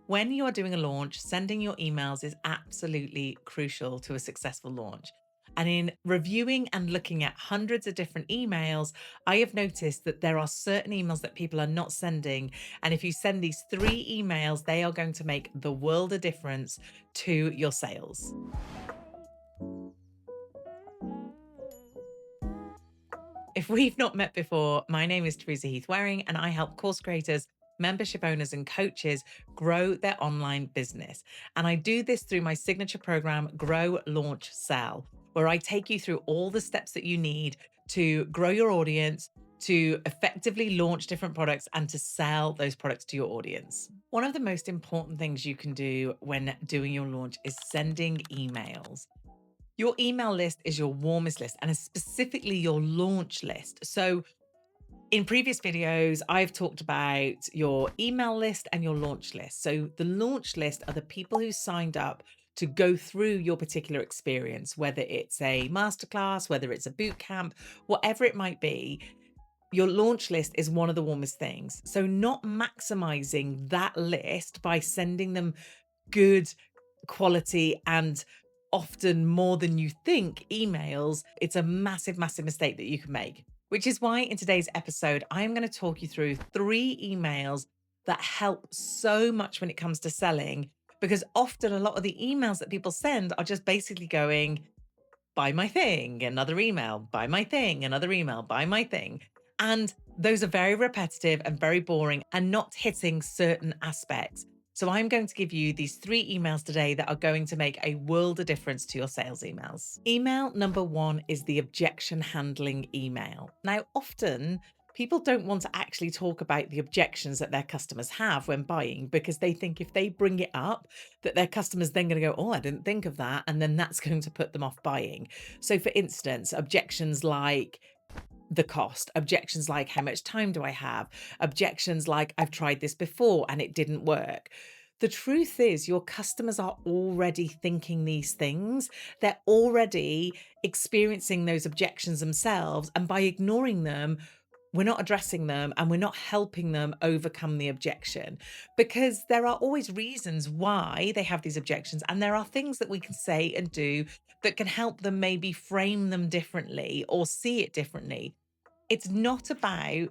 When you are doing a launch, sending your emails is absolutely crucial to a successful launch. And in reviewing and looking at hundreds of different emails, I have noticed that there are certain emails that people are not sending. And if you send these 3 emails, they are going to make the world of difference to your sales. If we've not met before, my name is Teresa Heath-Wareing, and I help course creators, membership owners, and coaches grow their online business. And I do this through my signature program, Grow, Launch, Sell, where I take you through all the steps that you need to grow your audience, to effectively launch different products, and to sell those products to your audience. One of the most important things you can do when doing your launch is sending emails. Your email list is your warmest list and is specifically your launch list. So, in previous videos, I've talked about your email list and your launch list. So, the launch list are the people who signed up to go through your particular experience, whether it's a masterclass, whether it's a boot camp, whatever it might be. Your launch list is one of the warmest things. So, not maximizing that list by sending them good quality and often more than you think emails, it's a massive, massive mistake that you can make. Which is why in today's episode, I am going to talk you through 3 emails that help so much when it comes to selling. Because often a lot of the emails that people send are just basically going, buy my thing, another email, buy my thing, another email, buy my thing. And those are very repetitive and very boring and not hitting certain aspects. So I'm going to give you these 3 emails today that are going to make a world of difference to your sales emails. Email number 1 is the objection handling email. Now, often people don't want to actually talk about the objections that their customers have when buying because they think if they bring it up, that their customers then going to go, oh, I didn't think of that. And then that's going to put them off buying. So, for instance, objections like, the cost, objections like how much time do I have, objections like I've tried this before and it didn't work. The truth is, your customers are already thinking these things. They're already experiencing those objections themselves. And by ignoring them, we're not addressing them and we're not helping them overcome the objection because there are always reasons why they have these objections. And there are things that we can say and do that can help them maybe frame them differently or see it differently. It's not about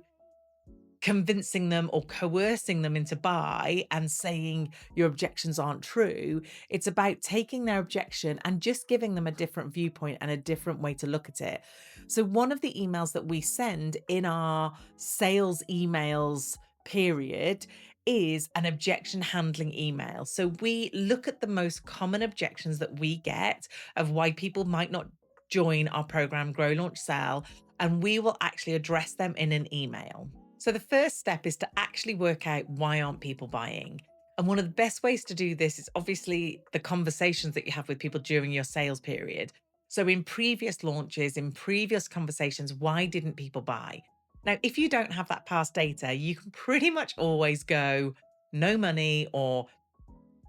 convincing them or coercing them into buy and saying your objections aren't true. It's about taking their objection and just giving them a different viewpoint and a different way to look at it. So, one of the emails that we send in our sales emails period is an objection handling email. So, we look at the most common objections that we get of why people might not join our program, Grow, Launch, Sell, and we will actually address them in an email. So the first step is to actually work out why aren't people buying? And one of the best ways to do this is obviously the conversations that you have with people during your sales period. So in previous launches, in previous conversations, why didn't people buy? Now, if you don't have that past data, you can pretty much always go no money or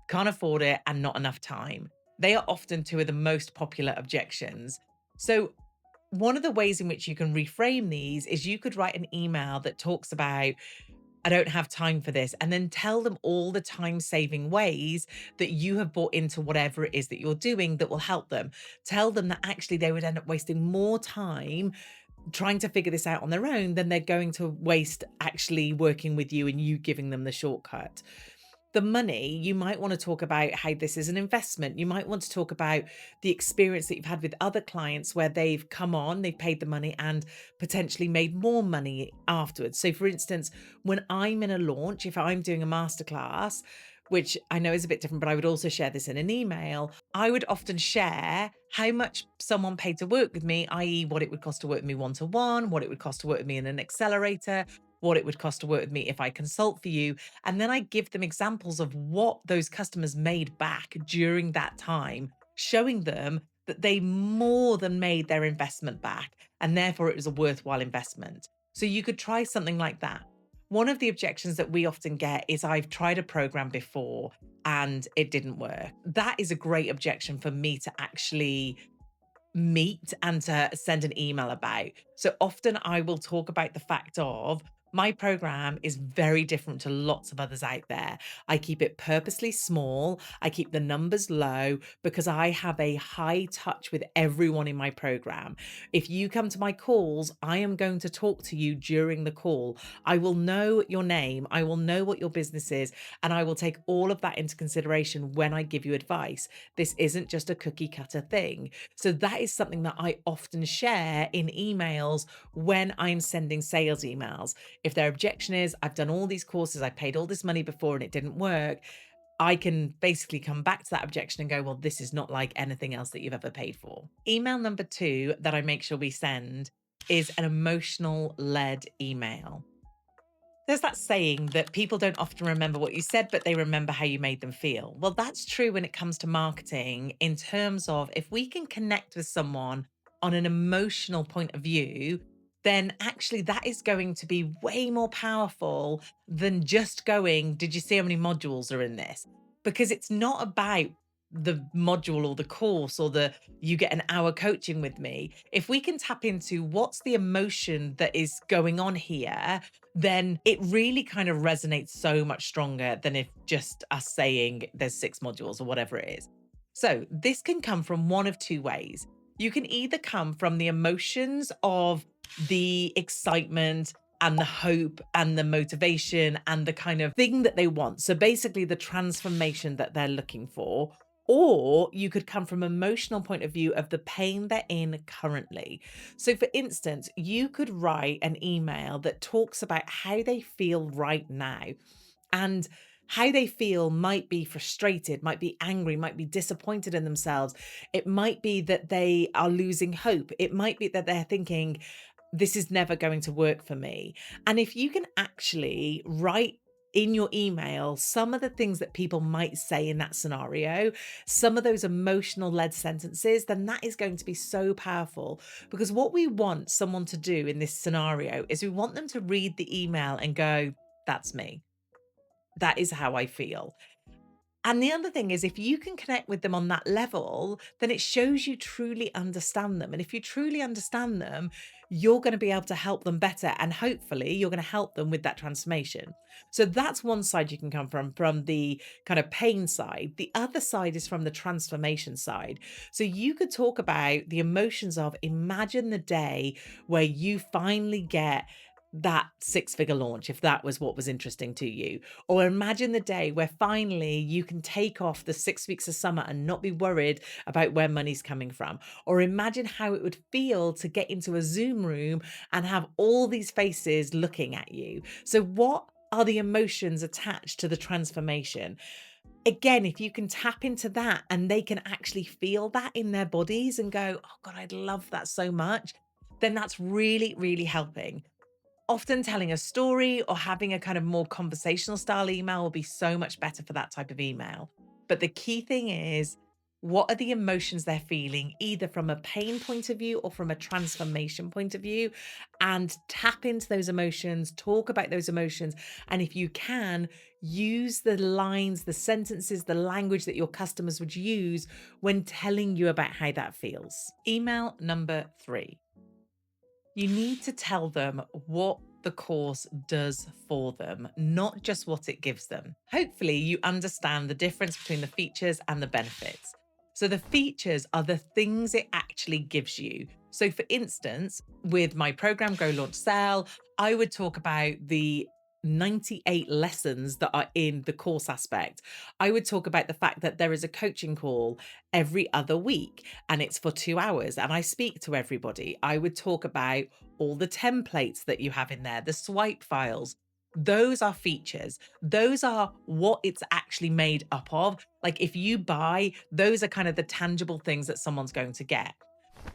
can't afford it and not enough time. They are often 2 of the most popular objections. So one of the ways in which you can reframe these is you could write an email that talks about, I don't have time for this, and then tell them all the time saving ways that you have brought into whatever it is that you're doing that will help them. Tell them that actually they would end up wasting more time trying to figure this out on their own than they're going to waste actually working with you and you giving them the shortcut. The money, you might want to talk about how this is an investment. You might want to talk about the experience that you've had with other clients where they've come on, they've paid the money and potentially made more money afterwards. So, for instance, when I'm in a launch, if I'm doing a masterclass, which I know is a bit different, but I would also share this in an email, I would often share how much someone paid to work with me, i.e., what it would cost to work with me one to one, what it would cost to work with me in an accelerator, what it would cost to work with me if I consult for you. And then I give them examples of what those customers made back during that time, showing them that they more than made their investment back. And therefore, it was a worthwhile investment. So you could try something like that. One of the objections that we often get is I've tried a program before and it didn't work. That is a great objection for me to actually meet and to send an email about. So often I will talk about the fact of My program is very different to lots of others out there. I keep it purposely small. I keep the numbers low because I have a high touch with everyone in my program. If you come to my calls, I am going to talk to you during the call. I will know your name, I will know what your business is, and I will take all of that into consideration when I give you advice. This isn't just a cookie cutter thing. So that is something that I often share in emails when I'm sending sales emails. If their objection is, I've done all these courses, I paid all this money before and it didn't work, I can basically come back to that objection and go, well, this is not like anything else that you've ever paid for. Email number 2 that I make sure we send is an emotional led email. There's that saying that people don't often remember what you said, but they remember how you made them feel. Well, that's true when it comes to marketing, in terms of if we can connect with someone on an emotional point of view, then actually that is going to be way more powerful than just going, did you see how many modules are in this? Because it's not about the module or the course or the you get an hour coaching with me. If we can tap into what's the emotion that is going on here, then it really kind of resonates so much stronger than if just us saying there's 6 modules or whatever it is. So this can come from one of 2 ways. You can either come from the emotions of the excitement and the hope and the motivation and the kind of thing that they want. So basically the transformation that they're looking for. Or you could come from emotional point of view of the pain they're in currently. So, for instance, you could write an email that talks about how they feel right now. And how they feel might be frustrated, might be angry, might be disappointed in themselves. It might be that they are losing hope. It might be that they're thinking, this is never going to work for me. And if you can actually write in your email some of the things that people might say in that scenario, some of those emotional led sentences, then that is going to be so powerful. Because what we want someone to do in this scenario is we want them to read the email and go, that's me. That is how I feel. And the other thing is, if you can connect with them on that level, then it shows you truly understand them. And if you truly understand them, you're going to be able to help them better. And hopefully, you're going to help them with that transformation. So that's one side you can come from the kind of pain side. The other side is from the transformation side. So you could talk about the emotions of imagine the day where you finally get that 6-figure launch, if that was what was interesting to you. Or imagine the day where finally you can take off the 6 weeks of summer and not be worried about where money's coming from. Or imagine how it would feel to get into a Zoom room and have all these faces looking at you. So, what are the emotions attached to the transformation? Again, if you can tap into that and they can actually feel that in their bodies and go, oh God, I'd love that so much, then that's really, really helping. Often telling a story or having a kind of more conversational style email will be so much better for that type of email. But the key thing is, what are the emotions they're feeling, either from a pain point of view or from a transformation point of view? And tap into those emotions, talk about those emotions. And if you can, use the lines, the sentences, the language that your customers would use when telling you about how that feels. Email number 3. You need to tell them what the course does for them, not just what it gives them. Hopefully, you understand the difference between the features and the benefits. So, the features are the things it actually gives you. So, for instance, with my program Go Launch Sell, I would talk about the 98 lessons that are in the course aspect. I would talk about the fact that there is a coaching call every other week and it's for 2 hours and I speak to everybody. I would talk about all the templates that you have in there, the swipe files. Those are features. Those are what it's actually made up of. Like if you buy, those are kind of the tangible things that someone's going to get.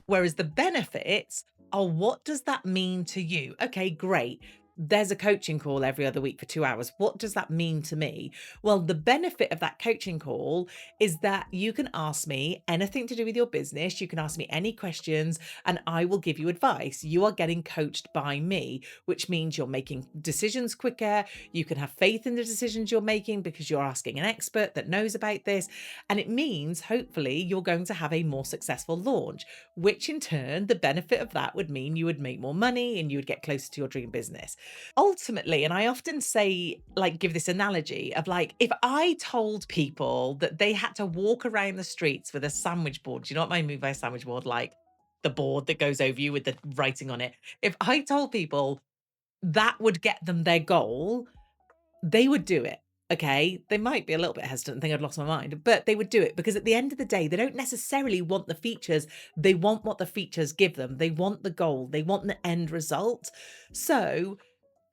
Whereas the benefits are, what does that mean to you? Okay, great. There's a coaching call every other week for 2 hours. What does that mean to me? Well, the benefit of that coaching call is that you can ask me anything to do with your business. You can ask me any questions and I will give you advice. You are getting coached by me, which means you're making decisions quicker. You can have faith in the decisions you're making because you're asking an expert that knows about this. And it means hopefully you're going to have a more successful launch, which in turn, the benefit of that would mean you would make more money and you would get closer to your dream business. Ultimately, and I often say, like, give this analogy of like, if I told people that they had to walk around the streets with a sandwich board, do you know what I mean by a sandwich board? Like the board that goes over you with the writing on it. If I told people that would get them their goal, they would do it. Okay. They might be a little bit hesitant and think I'd lost my mind, but they would do it because at the end of the day, they don't necessarily want the features. They want what the features give them. They want the goal. They want the end result. So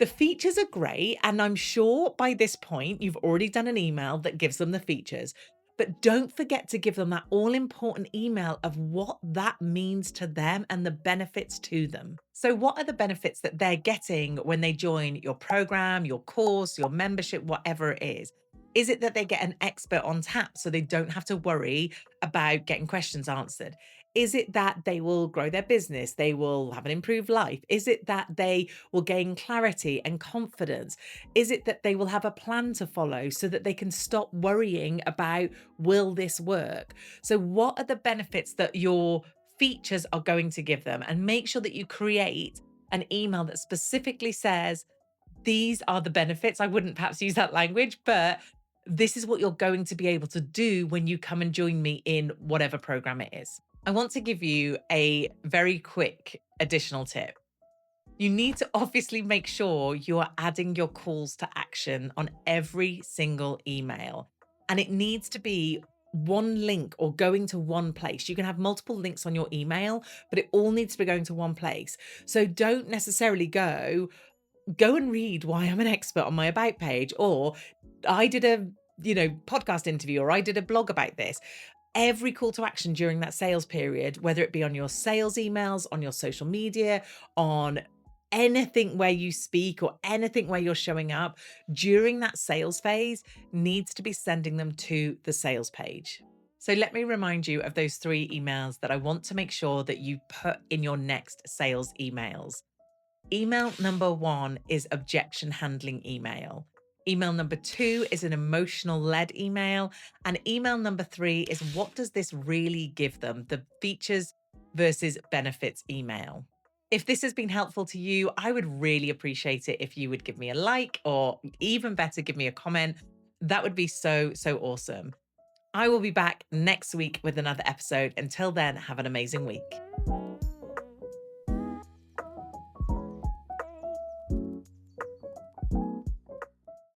the features are great, and I'm sure by this point you've already done an email that gives them the features. But don't forget to give them that all important email of what that means to them and the benefits to them. So, what are the benefits that they're getting when they join your program, your course, your membership, whatever it is? Is it that they get an expert on tap so they don't have to worry about getting questions answered? Is it that they will grow their business? They will have an improved life? Is it that they will gain clarity and confidence? Is it that they will have a plan to follow so that they can stop worrying about, will this work? So, what are the benefits that your features are going to give them? And make sure that you create an email that specifically says, these are the benefits. I wouldn't perhaps use that language, but this is what you're going to be able to do when you come and join me in whatever program it is. I want to give you a very quick additional tip. You need to obviously make sure you are adding your calls to action on every single email. And it needs to be one link or going to one place. You can have multiple links on your email, but it all needs to be going to one place. So don't necessarily go and read why I'm an expert on my about page, or I did a podcast interview, or I did a blog about this. Every call to action during that sales period, whether it be on your sales emails, on your social media, on anything where you speak or anything where you're showing up during that sales phase, needs to be sending them to the sales page. So let me remind you of those 3 emails that I want to make sure that you put in your next sales emails. Email number 1 is objection handling email. Email number 2 is an emotional led email. And email number 3 is, what does this really give them? The features versus benefits email. If this has been helpful to you, I would really appreciate it if you would give me a like, or even better, give me a comment. That would be so, so awesome. I will be back next week with another episode. Until then, have an amazing week.